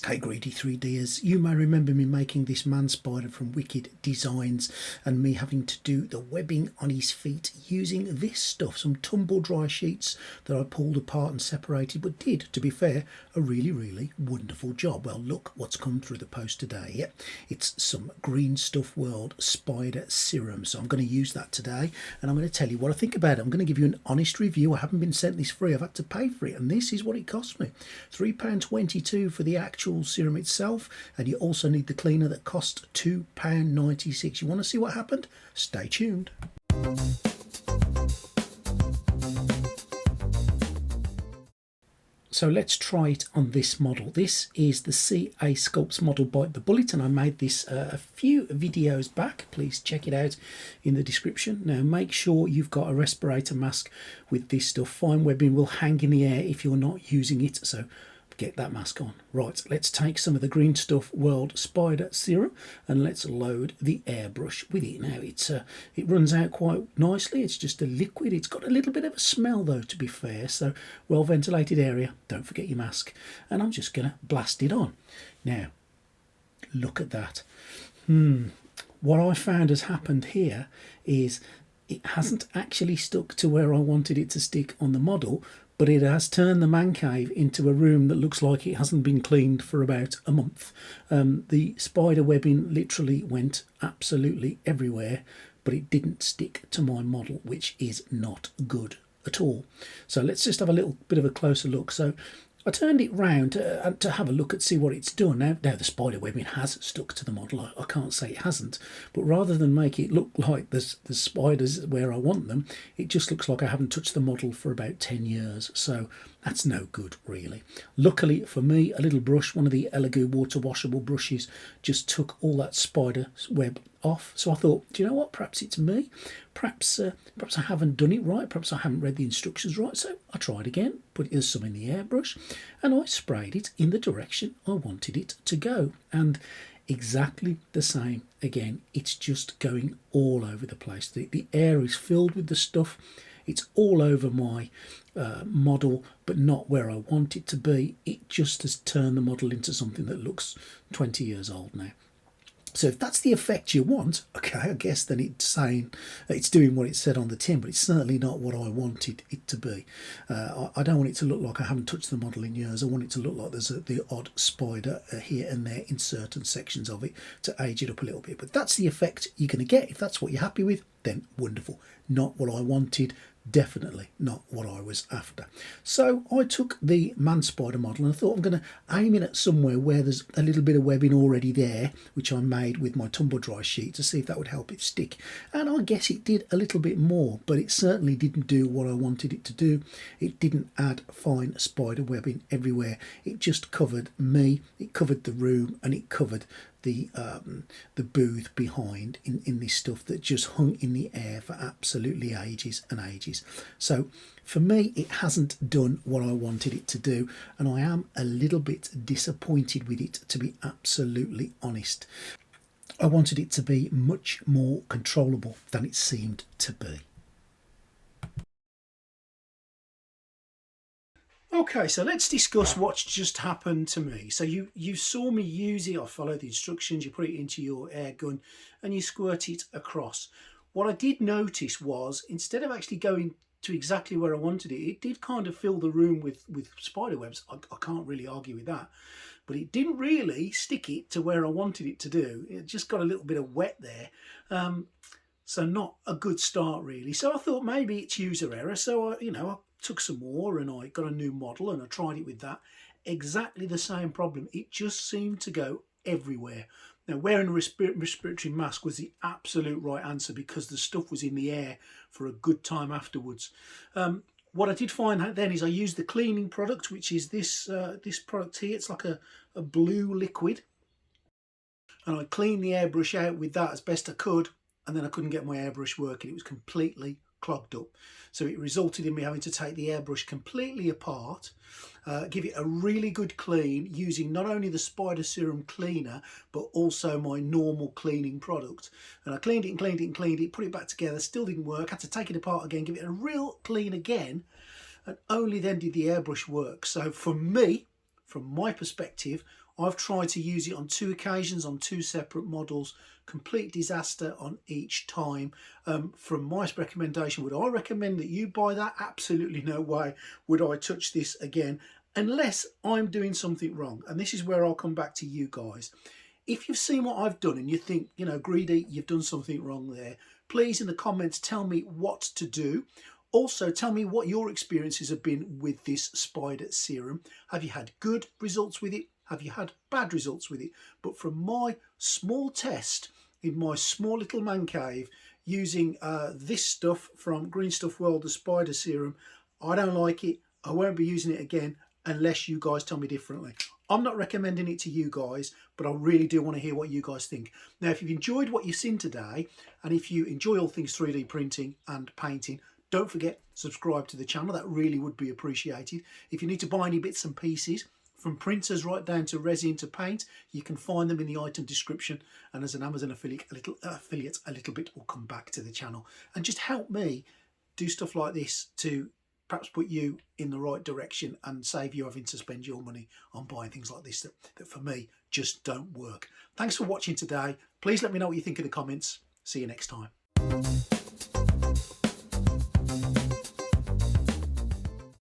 Hey greedy 3Ders, you may remember me making this man spider from Wicked Designs and me having to do the webbing on his feet using this stuff, some tumble dry sheets that I pulled apart and separated, but did, to be fair, a really wonderful job. Well, look what's come through the post today. Yep, it's some Green Stuff World spider serum, so I'm going to use that today and I'm going to tell you what I think about it. I'm going to give you an honest review. I haven't been sent this free, I've had to pay for it, and this is what it cost me. £3.22 for the actual serum itself, and you also need the cleaner that costs £2.96. You want to see what happened? Stay tuned. So let's try it on this model. This is the CA Sculpts model by The Bullet, and I made this a few videos back. Please check it out in the description. Now make sure you've got a respirator mask with this stuff. Fine webbing will hang in the air if you're not using it, so get that mask on. Right, let's take some of the Green Stuff World Spider Serum and let's load the airbrush with it. Now it runs out quite nicely. It's just a liquid. It's got a little bit of a smell though, to be fair, so well ventilated area. Don't forget your mask. And I'm just gonna blast it on. Now, look at that. What I found has happened here is it hasn't actually stuck to where I wanted it to stick on the model, but it has turned the man cave into a room that looks like it hasn't been cleaned for about a month. The spider webbing literally went absolutely everywhere, but it didn't stick to my model, which is not good at all. So let's just have a little bit of a closer look. So I turned it round to have a look at see what it's done. Now the spider webbing has stuck to the model. I can't say it hasn't, but rather than make it look like the spiders where I want them, it just looks like I haven't touched the model for about 10 years. So that's no good, really. Luckily for me, a little brush, one of the Elegoo water washable brushes, just took all that spider web off. So I thought, do you know what, perhaps it's me, perhaps I haven't done it right, perhaps I haven't read the instructions right. So I tried again, put some in the airbrush, and I sprayed it in the direction I wanted it to go, and exactly the same again. It's just going all over the place. The air is filled with the stuff. It's all over my model, but not where I want it to be. It just has turned the model into something that looks 20 years old now. So if that's the effect you want, okay, I guess then it's saying it's doing what it said on the tin, but it's certainly not what I wanted it to be. I don't want it to look like I haven't touched the model in years. I want it to look like there's the odd spider here and there in certain sections of it to age it up a little bit. But that's the effect you're going to get. If that's what you're happy with, then wonderful. Not what I wanted. Definitely not what I was after. So I took the man spider model and I thought I'm going to aim it at somewhere where there's a little bit of webbing already there, which I made with my tumble dry sheet, to see if that would help it stick. And I guess it did a little bit more, but it certainly didn't do what I wanted it to do. It didn't add fine spider webbing everywhere. It just covered me, it covered the room, and it covered the booth behind in this stuff that just hung in the air for absolutely ages and ages. So for me, it hasn't done what I wanted it to do, and I am a little bit disappointed with it, to be absolutely honest. I wanted it to be much more controllable than it seemed to be. Okay, so let's discuss what's just happened to me. So you saw me use it. I followed the instructions. You put it into your air gun and you squirt it across. What I did notice was, instead of actually going to exactly where I wanted it, it did kind of fill the room with spider webs. I can't really argue with that, but it didn't really stick it to where I wanted it to do. It just got a little bit of wet there. So not a good start, really. So I thought maybe it's user error. So I took some more and I got a new model and I tried it with that. Exactly the same problem. It just seemed to go everywhere. Now, wearing a respiratory mask was the absolute right answer because the stuff was in the air for a good time afterwards. What I did find out then is I used the cleaning product, which is this product here. It's like a blue liquid. And I cleaned the airbrush out with that as best I could, and then I couldn't get my airbrush working. It was completely clogged up. So it resulted in me having to take the airbrush completely apart, give it a really good clean using not only the spider serum cleaner but also my normal cleaning product. And I cleaned it and cleaned it and cleaned it, put it back together, still didn't work, had to take it apart again, give it a real clean again, and only then did the airbrush work. So for me, from my perspective, I've tried to use it on 2 occasions on 2 separate models. Complete disaster on each time. From my recommendation, would I recommend that you buy that? Absolutely no way would I touch this again, unless I'm doing something wrong. And this is where I'll come back to you guys. If you've seen what I've done and you think, you know, Greedy, you've done something wrong there, please in the comments tell me what to do. Also, tell me what your experiences have been with this spider serum. Have you had good results with it? Have you had bad results with it? But from my small test in my small little man cave using this stuff from Green Stuff World, the spider serum, I don't like it. I won't be using it again unless you guys tell me differently. I'm not recommending it to you guys, but I really do want to hear what you guys think. Now, if you've enjoyed what you've seen today, and if you enjoy all things 3D printing and painting, don't forget, subscribe to the channel. That really would be appreciated. If you need to buy any bits and pieces, from printers right down to resin to paint, you can find them in the item description. And as an Amazon affiliate, a little bit will come back to the channel. And just help me do stuff like this to perhaps put you in the right direction and save you having to spend your money on buying things like this that for me just don't work. Thanks for watching today. Please let me know what you think in the comments. See you next time.